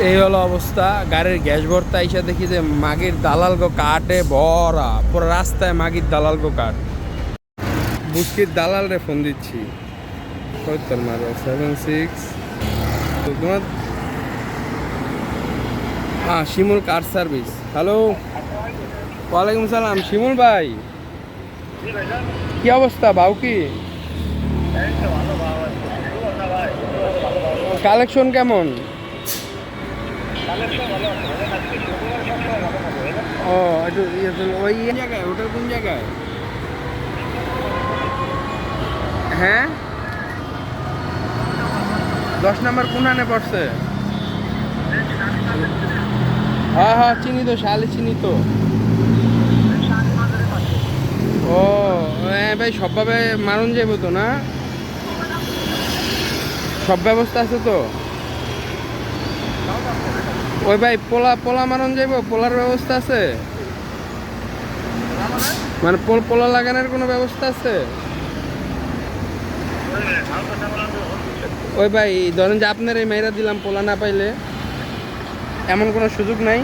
এই হলো অবস্থা। গাড়ির গ্যাস ভর্তা এসে দেখি যে মাগির দালাল গো কাটে ভরা, পুরো রাস্তায় মাগির দালাল গো কাট। বুস্কির দালাল রে ফোন দিচ্ছি। কত মারো 76 তোমার। হ্যাঁ, শিমুল কার সার্ভিস। হ্যালো, ওয়ালাইকুম সালাম। শিমুল ভাই, কি অবস্থা বাউ? কি কালেকশন কেমন? ও একটু ওই জায়গায়, হোটেল কোন জায়গায়? হ্যাঁ, 10 নম্বর কোনখানে পড়ছে? হ্যাঁ হ্যাঁ, চিনি তো, শালি চিনি তো। ও হ্যাঁ ভাই, সবভাবে মারণ যাবো তো না? সব ব্যবস্থা আছে তো? ওই ভাই, পোলা পোলা মারণ যাবো, পোলার ব্যবস্থা আছে? মানে পোলা লাগানোর কোনো ব্যবস্থা আছে? ওই ভাই ধরেন যে আপনার এই মেয়েরা দিলাম, পোলা না পাইলে এমন কোনো সুযোগ নাই?